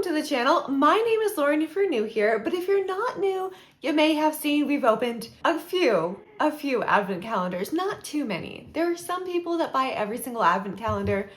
to the channel. My name is Lauren if you're new here, but if you're not new, you may have seen we've opened a few advent calendars, not too many. There are some people that buy every single advent calendar.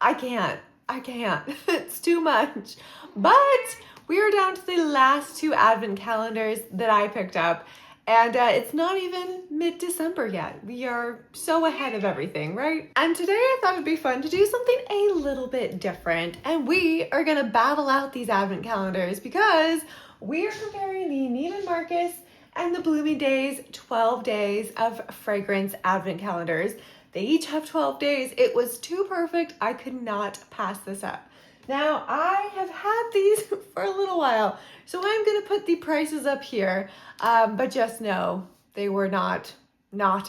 I can't. It's too much. But we are down to the last two advent calendars that I picked up. And it's not even mid-December yet. We are so ahead of everything, right? And today I thought it'd be fun to do something a little bit different. And we are gonna battle out these advent calendars because we are comparing the Neiman Marcus and the Bloomingdales 12 days of fragrance advent calendars. They each have 12 days. It was too perfect. I could not pass this up. Now, I have had these for a little while, so I'm gonna put the prices up here, but just know they were not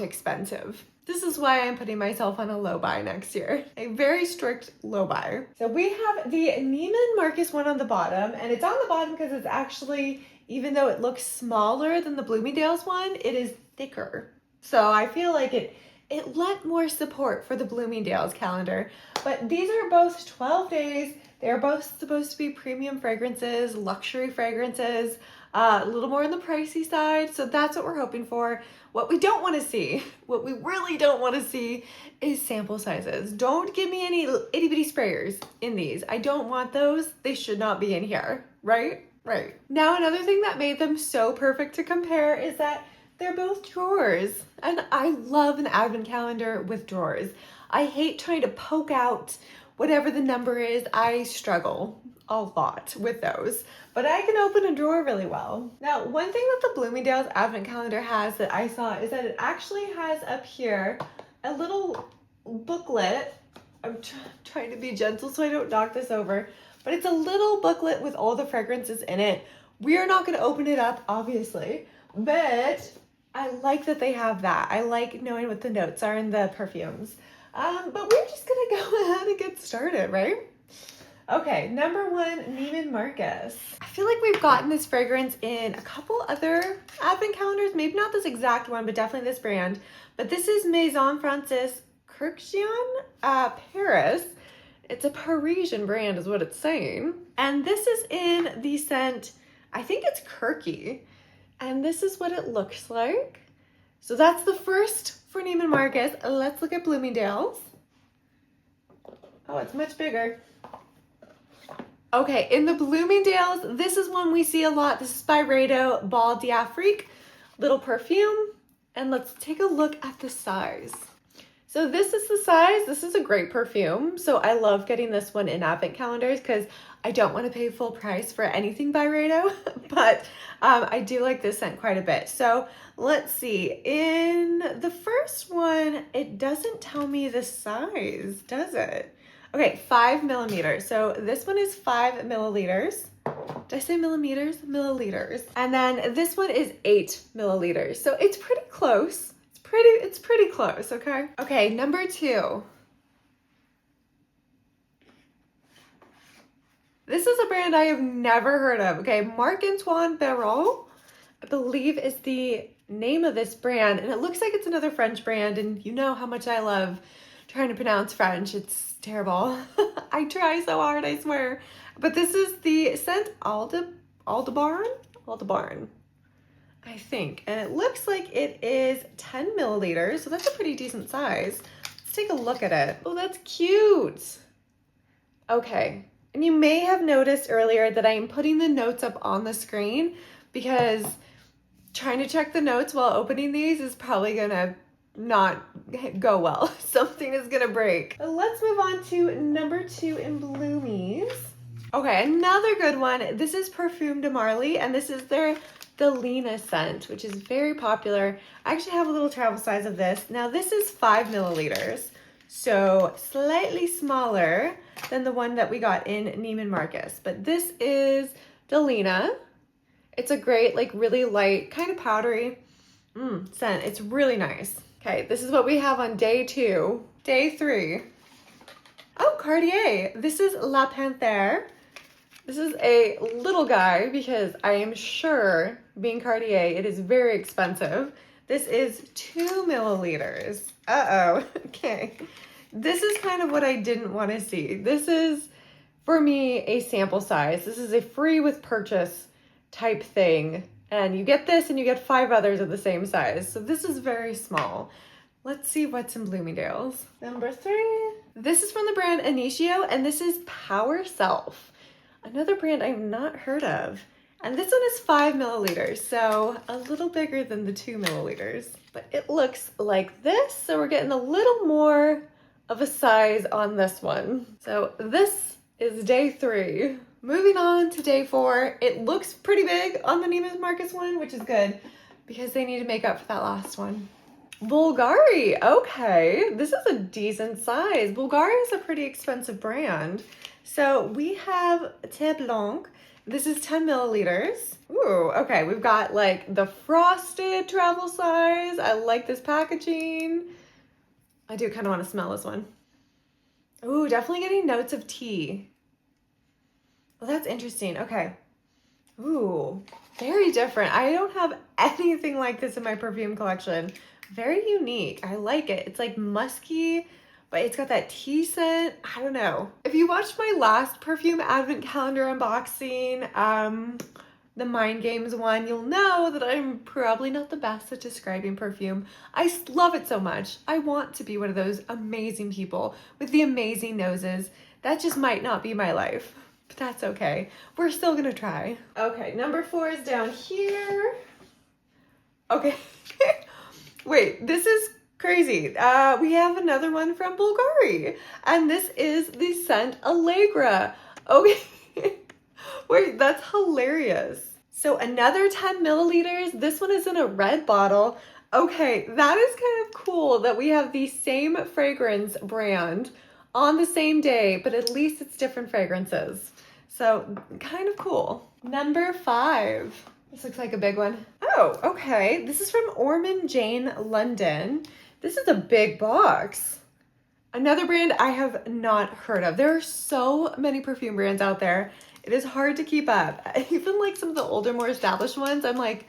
expensive. This is why I'm putting myself on a low buy next year, a very strict low buy. So we have the Neiman Marcus one on the bottom, and it's on the bottom because it's actually, even though it looks smaller than the Bloomingdales one, it is thicker. So I feel like it lent more support for the Bloomingdales calendar, but these are both 12 days. They're both supposed to be premium fragrances, luxury fragrances, a little more on the pricey side. So that's what we're hoping for. What we don't want to see, what we really don't want to see is sample sizes. Don't give me any itty bitty sprayers in these. I don't want those. They should not be in here, right? Right. Now, another thing that made them so perfect to compare is that they're both drawers. And I love an advent calendar with drawers. I hate trying to poke out whatever the number is. I struggle a lot with those, but I can open a drawer really well. Now, one thing that the Bloomingdale's advent calendar has that I saw is that it actually has up here a little booklet. I'm trying to be gentle so I don't knock this over, but it's a little booklet with all the fragrances in it. We are not going to open it up, obviously, but I like that they have that. I like knowing what the notes are in the perfumes. But we're just gonna go ahead and get started, right? Okay, number one, Neiman Marcus. I feel like we've gotten this fragrance in a couple other advent calendars, maybe not this exact one, but definitely this brand. But this is Maison Francis Kurkdjian, Paris. It's a Parisian brand is what it's saying. And this is in the scent, I think it's Kirky. And this is what it looks like. So that's the first for Neiman Marcus. Let's look at Bloomingdale's. Oh, it's much bigger. Okay, in the Bloomingdale's, this is one we see a lot. This is by Rado Bal d'Afrique, little perfume. And let's take a look at the size. So this is the size. This is a great perfume. So I love getting this one in advent calendars because I don't want to pay full price for anything by Rado, but I do like this scent quite a bit. So let's see. In the first one, it doesn't tell me the size, does it? Okay, 5 millimeters. So this one is 5 milliliters. Did I say millimeters? Milliliters. And then this one is 8 milliliters. So it's pretty close. It's pretty close, okay? Okay, number two. This is a brand I have never heard of, okay? Marc-Antoine Barreau, I believe is the name of this brand, and it looks like it's another French brand, and you know how much I love trying to pronounce French. It's terrible. I try so hard, I swear. But this is the scent Aldebaran, I think, and it looks like it is 10 milliliters, so that's a pretty decent size. Let's take a look at it. Oh, that's cute. Okay. And you may have noticed earlier that I am putting the notes up on the screen because trying to check the notes while opening these is probably gonna not go well. Something is gonna break. But let's move on to number two in Bloomies. Okay, another good one. This is Parfum de Marly, and this is their Delina scent, which is very popular. I actually have a little travel size of this. Now this is 5 milliliters, so slightly smaller than the one that we got in Neiman Marcus. But this is Delina. It's a great, like really light, kind of powdery scent. It's really nice. Okay, this is what we have on day two. Day three. Oh, Cartier. This is La Panthère. This is a little guy because I am sure, being Cartier, it is very expensive. This is 2 milliliters. Uh-oh. Okay. This is kind of what I didn't want to see. This is for me a sample size. This is a free with purchase type thing. And you get this and you get 5 others of the same size. So this is very small. Let's see what's in Bloomingdales. Number 3. This is from the brand Initio, and this is Power Self. Another brand I've not heard of. And this one is 5 milliliters, so a little bigger than the 2 milliliters. But it looks like this, so we're getting a little more of a size on this one. So this is day 3. Moving on to day 4. It looks pretty big on the Neiman Marcus one, which is good because they need to make up for that last one. Bulgari, okay, this is a decent size. Bulgari is a pretty expensive brand. So we have Thé Blanc. This is 10 milliliters. Ooh, okay, we've got like the frosted travel size. I like this packaging. I do kind of want to smell this one. Ooh, definitely getting notes of tea. Well, that's interesting. Okay. Ooh, very different. I don't have anything like this in my perfume collection. Very unique. I like it. It's like musky, but it's got that tea scent. I don't know. If you watched my last perfume advent calendar unboxing, the Mind Games one, you'll know that I'm probably not the best at describing perfume. I love it so much. I want to be one of those amazing people with the amazing noses. That just might not be my life, but that's okay. We're still gonna try. Okay, number 4 is down here. Okay. Wait, this is crazy. We have another one from Bulgari, and this is the scent Allegra. Okay. Wait, that's hilarious. So another 10 milliliters. This one is in a red bottle. Okay, that is kind of cool that we have the same fragrance brand on the same day, but at least it's different fragrances. So kind of cool. Number 5. This looks like a big one. Oh, okay. This is from Ormond Jane London. This is a big box. Another brand I have not heard of. There are so many perfume brands out there. It is hard to keep up. Even like some of the older, more established ones, I'm like,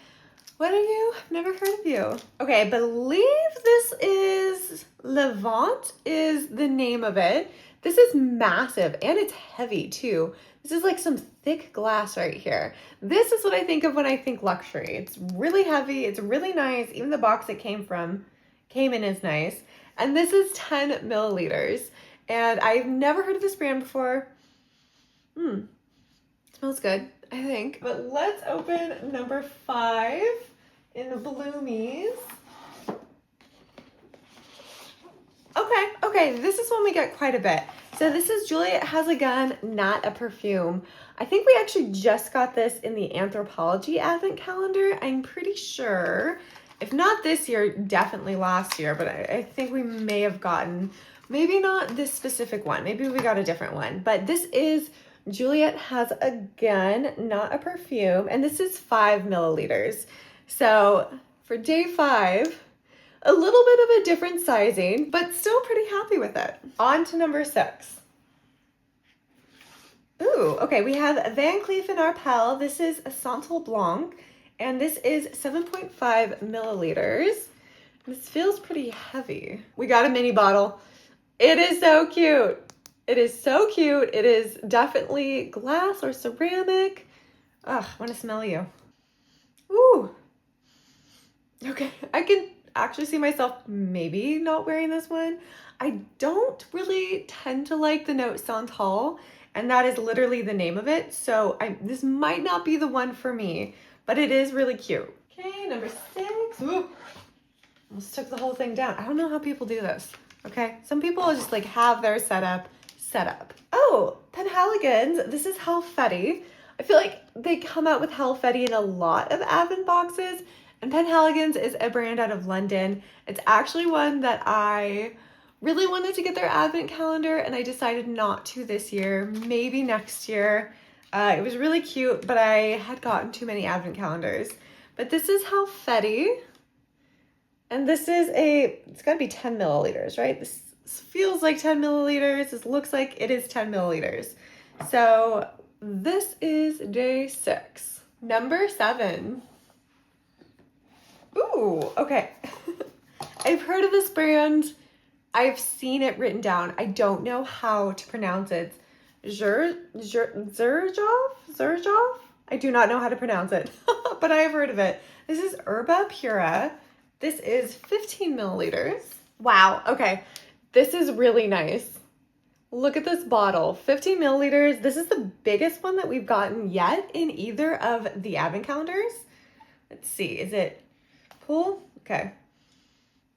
what are you? I've never heard of you. Okay, I believe this is Levant is the name of it. This is massive and it's heavy too. This is like some thick glass right here. This is what I think of when I think luxury. It's really heavy. It's really nice. Even the box it came in is nice. And this is 10 milliliters. And I've never heard of this brand before. Smells good, I think. But let's open number 5 in the Bloomies. Okay, this is one we get quite a bit. So this is Juliet Has a Gun, Not a Perfume. I think we actually just got this in the Anthropology Advent Calendar. I'm pretty sure, if not this year, definitely last year, but I think we may have gotten, maybe not this specific one. Maybe we got a different one. But this is Juliet Has a Gun, Not a Perfume, and this is 5 milliliters. So for day 5, a little bit of a different sizing, but still pretty happy with it. On to number 6. Ooh, okay, we have Van Cleef & Arpels. This is a Santal Blanc, and this is 7.5 milliliters. This feels pretty heavy. We got a mini bottle. It is so cute. It is so cute. It is definitely glass or ceramic. Ugh, I want to smell you. Ooh. Okay, I can actually see myself maybe not wearing this one. I don't really tend to like the note Santal, and that is literally the name of it. So this might not be the one for me, but it is really cute. Okay, number 6. Ooh, almost took the whole thing down. I don't know how people do this. Okay, some people just like have their setup set up. Oh, Penhaligon's. This is Halfetti. I feel like they come out with Halfetti in a lot of Advent boxes. And Penhaligon's is a brand out of London. It's actually one that I really wanted to get their Advent calendar, and I decided not to this year, maybe next year. It was really cute, but I had gotten too many Advent calendars. But this is Halfetti, and this is it's gotta be 10 milliliters, right? This feels like 10 milliliters. This looks like it is 10 milliliters. So this is day 6. Number 7. Ooh, okay. I've heard of this brand. I've seen it written down. I don't know how to pronounce it. Zurjov? I do not know how to pronounce it, but I have heard of it. This is Herba Pura. This is 15 milliliters. Wow, okay. This is really nice. Look at this bottle, 15 milliliters. This is the biggest one that we've gotten yet in either of the advent calendars. Let's see, is it cool? Okay.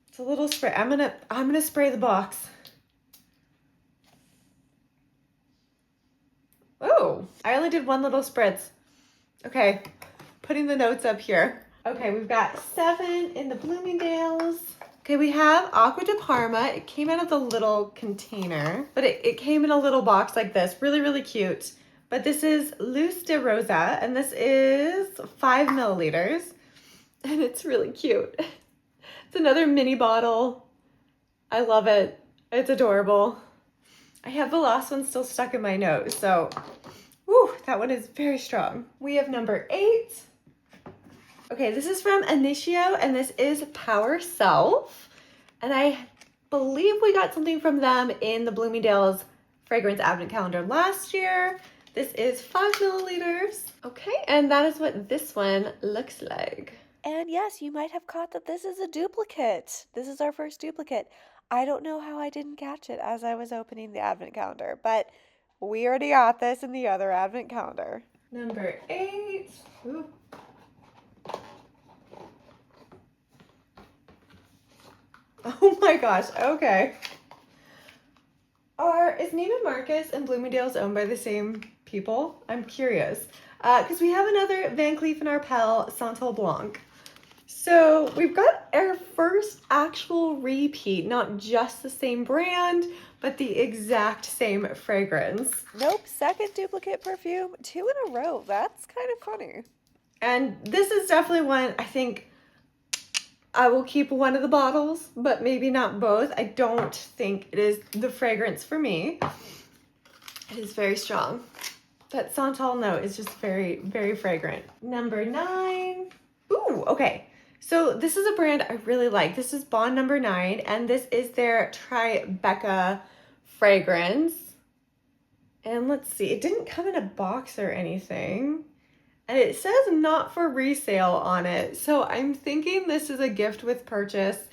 It's a little spray. I'm gonna spray the box. Oh, I only did one little spritz. Okay, putting the notes up here. Okay, we've got 7 in the Bloomingdales. Okay, we have Acqua di Parma. It came out of the little container, but it came in a little box like this. Really, really cute. But this is Luz de Rosa, and this is 5 milliliters. And it's really cute. It's another mini bottle. I love it. It's adorable. I have the last one still stuck in my nose, so whew, that one is very strong. We have number 8. Okay, this is from Initio, and this is Power Self. And I believe we got something from them in the Bloomingdales Fragrance Advent Calendar last year. This is 5 milliliters. Okay, and that is what this one looks like. And yes, you might have caught that this is a duplicate. This is our first duplicate. I don't know how I didn't catch it as I was opening the advent calendar, but we already got this in the other advent calendar. Number 8. Ooh. Oh my gosh, okay. Is Neiman Marcus and Bloomingdale's owned by the same people? I'm curious. Because we have another Van Cleef & Arpels Santal Blanc. So we've got our first actual repeat, not just the same brand, but the exact same fragrance. Nope, second duplicate perfume, 2 in a row. That's kind of funny. And this is definitely one, I think I will keep one of the bottles, but maybe not both. I don't think it is the fragrance for me. It is very strong. That Santal note is just very, very fragrant. Number 9. Ooh, okay. So this is a brand I really like. This is Bond number 9, and this is their Tribeca fragrance. And let's see, it didn't come in a box or anything. And it says not for resale on it. So I'm thinking this is a gift with purchase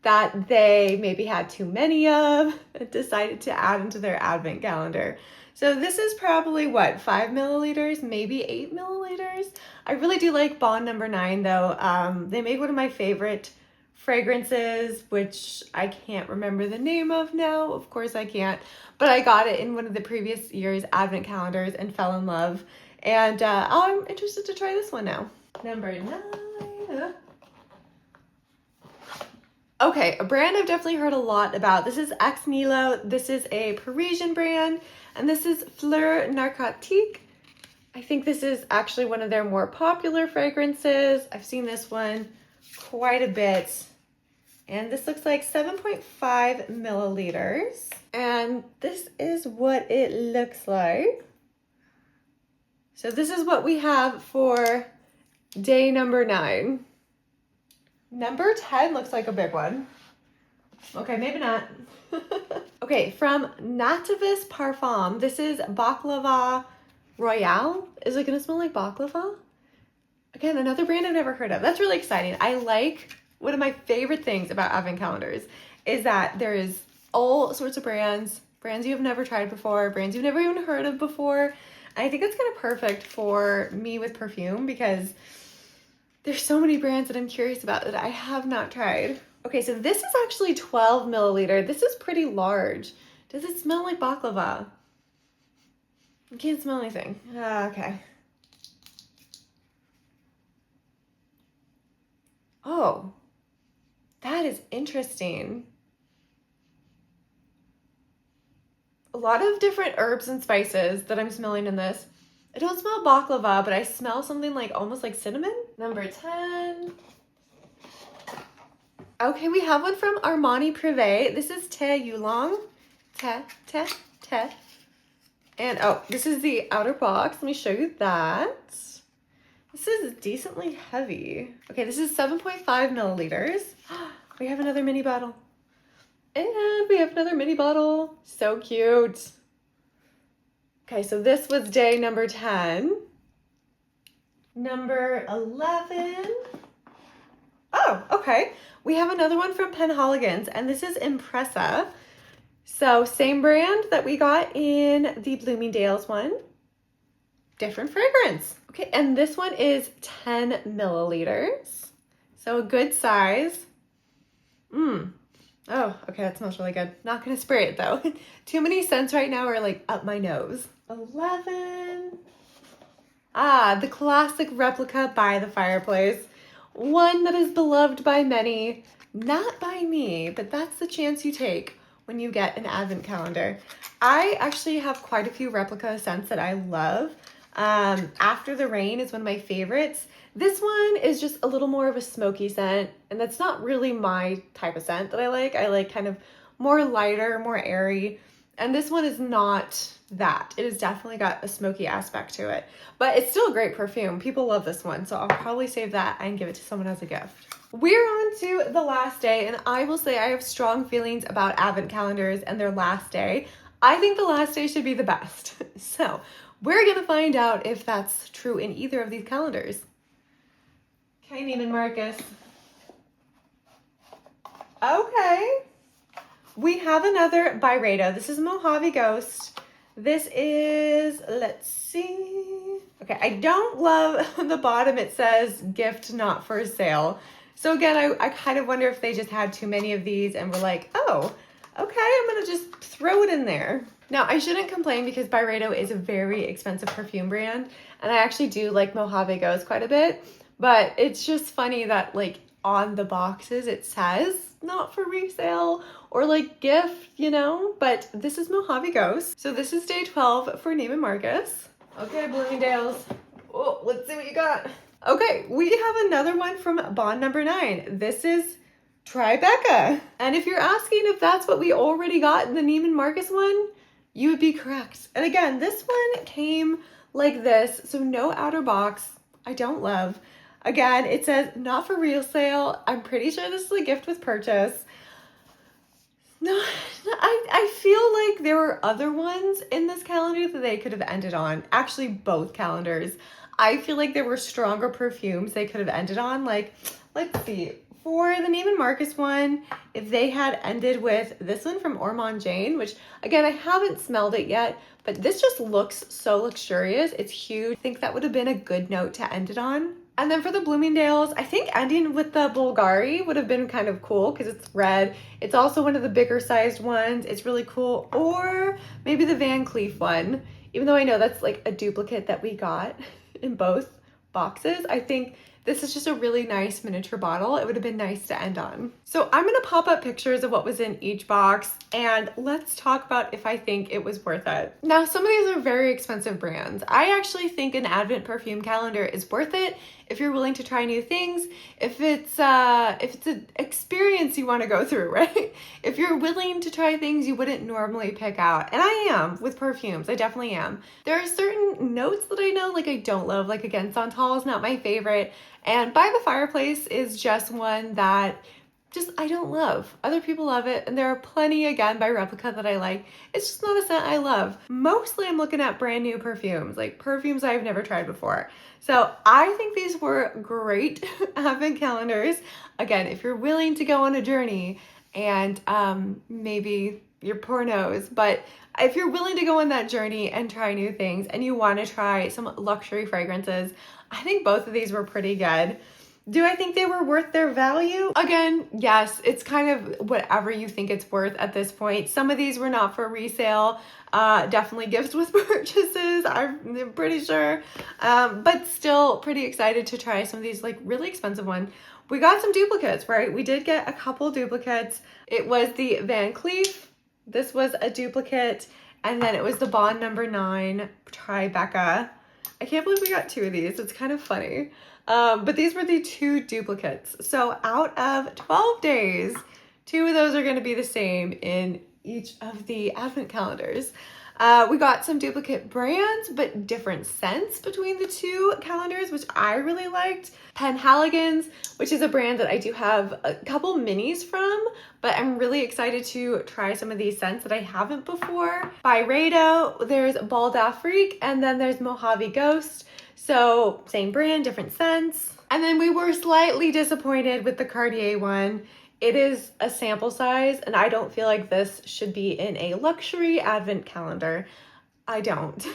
that they maybe had too many of and decided to add into their advent calendar. So this is probably what, 5 milliliters, maybe 8 milliliters. I really do like Bond number 9 though. They make one of my favorite fragrances, which I can't remember the name of now. Of course I can't, but I got it in one of the previous year's advent calendars and fell in love. And I'm interested to try this one now. Number 9. Okay, a brand I've definitely heard a lot about. This is Ex Nihilo. This is a Parisian brand, and this is Fleur Narcotique. I think this is actually one of their more popular fragrances. I've seen this one quite a bit. And this looks like 7.5 milliliters. And this is what it looks like. So this is what we have for day number 9. Number 10 looks like a big one. Okay, maybe not. Okay, from Nativis Parfum, this is Baklava Royale. Is it gonna smell like baklava? Again, another brand I've never heard of. That's really exciting. I like, one of my favorite things about advent calendars is that there is all sorts of brands you've never tried before, brands you've never even heard of before. I think it's kind of perfect for me with perfume because there's so many brands that I'm curious about that I have not tried. Okay, so this is actually 12 milliliter. This is pretty large. Does it smell like baklava? I can't smell anything. Okay. Oh, that is interesting. A lot of different herbs and spices that I'm smelling in this. I don't smell baklava, but I smell something like almost like cinnamon. Number 10. Okay, we have one from Armani Privé. This is Te Yulong. Te. And oh, this is the outer box. Let me show you that. This is decently heavy. Okay, this is 7.5 milliliters. We have another mini bottle. And we have another mini bottle. So cute. Okay, so this was day number 10. Number 11. Oh, okay. We have another one from Penhaligon's, and this is Impressa. So same brand that we got in the Bloomingdales one. Different fragrance. Okay, and this one is 10 milliliters. So a good size. Oh, okay, that smells really good. Not gonna spray it though. Too many scents right now are like up my nose. 11. Ah, the classic replica by the fireplace. One that is beloved by many, not by me, but that's the chance you take when you get an advent calendar. I actually have quite a few replica scents that I love. After the Rain is one of my favorites. This one is just a little more of a smoky scent, and that's not really my type of scent that I like. I like kind of more lighter, more airy, and this one is not that. It has definitely got a smoky aspect to it, but it's still a great perfume. People love this one, so I'll probably save that and give it to someone as a gift. We're on to the last day, and I will say I have strong feelings about advent calendars and their last day. I think the last day should be the best. So we're gonna find out if that's true in either of these calendars. Okay, Neiman Marcus. Okay. We have another Byredo. This is Mojave Ghost. This is, let's see. Okay, I don't love the bottom. It says gift not for sale. So again, I kind of wonder if they just had too many of these and were like, oh, okay, I'm gonna just throw it in there. Now, I shouldn't complain because Byredo is a very expensive perfume brand, and I actually do like Mojave Ghost quite a bit, but it's just funny that like on the boxes it says not for resale or like gift, you know, but this is Mojave Ghost. So this is day 12 for Neiman Marcus. Okay, Bloomingdales. Oh, let's see what you got. Okay, we have another one from Bond number 9. This is Tribeca. And if you're asking if that's what we already got in the Neiman Marcus one, you would be correct. And again, this one came like this, so no outer box. I don't love. Again, it says not for resale. I'm pretty sure this is a gift with purchase. No, I feel like there were other ones in this calendar that they could have ended on. Actually, both calendars. I feel like there were stronger perfumes they could have ended on. Like, let's see. For the Neiman Marcus one, if they had ended with this one from Ormond Jane, which again, I haven't smelled it yet, but this just looks so luxurious. It's huge. I think that would have been a good note to end it on. And then for the Bloomingdales, I think ending with the Bulgari would have been kind of cool because it's red. It's also one of the bigger sized ones. It's really cool. Or maybe the Van Cleef one, even though I know that's like a duplicate that we got in both boxes. I think this is just a really nice miniature bottle. It would have been nice to end on. So I'm gonna pop up pictures of what was in each box and let's talk about if I think it was worth it. Now, some of these are very expensive brands. I actually think an Advent perfume calendar is worth it if you're willing to try new things, if it's an experience you wanna go through, right? If you're willing to try things you wouldn't normally pick out. And I am with perfumes, I definitely am. There are certain notes that I know, like I don't love, like again, Santal is not my favorite. And By the Fireplace is just one that I don't love. Other people love it, and there are plenty, again, by Replica that I like. It's just not a scent I love. Mostly I'm looking at brand new perfumes, like perfumes I've never tried before. So I think these were great advent calendars. Again, if you're willing to go on a journey and maybe your poor nose, but if you're willing to go on that journey and try new things and you want to try some luxury fragrances, I think both of these were pretty good. Do I think they were worth their value? Again, yes, it's kind of whatever you think it's worth at this point. Some of these were not for resale, definitely gifts with purchases, I'm pretty sure, but still pretty excited to try some of these like really expensive ones. We got some duplicates, right? We did get a couple duplicates. It was the Van Cleef, this was a duplicate, and then it was the Bond number 9 Tribeca. I can't believe we got 2 of these, it's kind of funny. But these were the 2 duplicates. So out of 12 days, 2 of those are going to be the same in each of the advent calendars. We got some duplicate brands, but different scents between the two calendars, which I really liked. Penhaligon's, which is a brand that I do have a couple minis from, but I'm really excited to try some of these scents that I haven't before. Byredo, there's Bald Afrique, and then there's Mojave Ghost. So same brand, different scents. And then we were slightly disappointed with the Cartier one. It is a sample size, and I don't feel like this should be in a luxury advent calendar. I don't.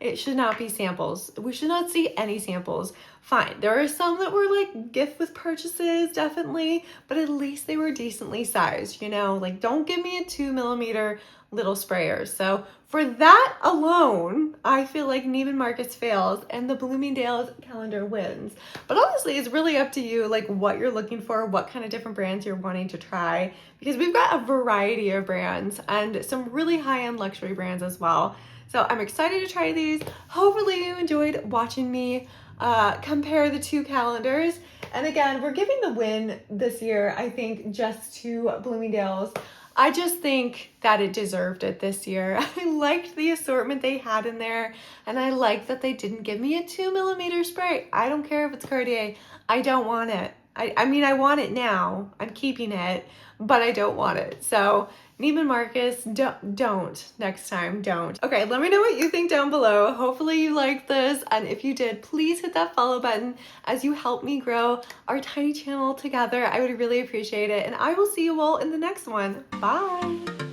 It should not be samples. We should not see any samples. Fine, there are some that were like gift with purchases, definitely, but at least they were decently sized, you know? Like, don't give me a 2mm little sprayer. So for that alone, I feel like Neiman Marcus fails and the Bloomingdales calendar wins. But honestly, it's really up to you, like what you're looking for, what kind of different brands you're wanting to try, because we've got a variety of brands and some really high-end luxury brands as well. So I'm excited to try these. Hopefully you enjoyed watching me compare the two calendars. And again, we're giving the win this year, I think, just to Bloomingdale's. I just think that it deserved it this year. I liked the assortment they had in there, and I liked that they didn't give me a 2mm spray. I don't care if it's Cartier. I don't want it. I mean, I want it now. I'm keeping it, but I don't want it. So Neiman Marcus, don't next time, don't. Okay, let me know what you think down below. Hopefully you liked this, and if you did, please hit that follow button as you help me grow our tiny channel together. I would really appreciate it, and I will see you all in the next one. Bye.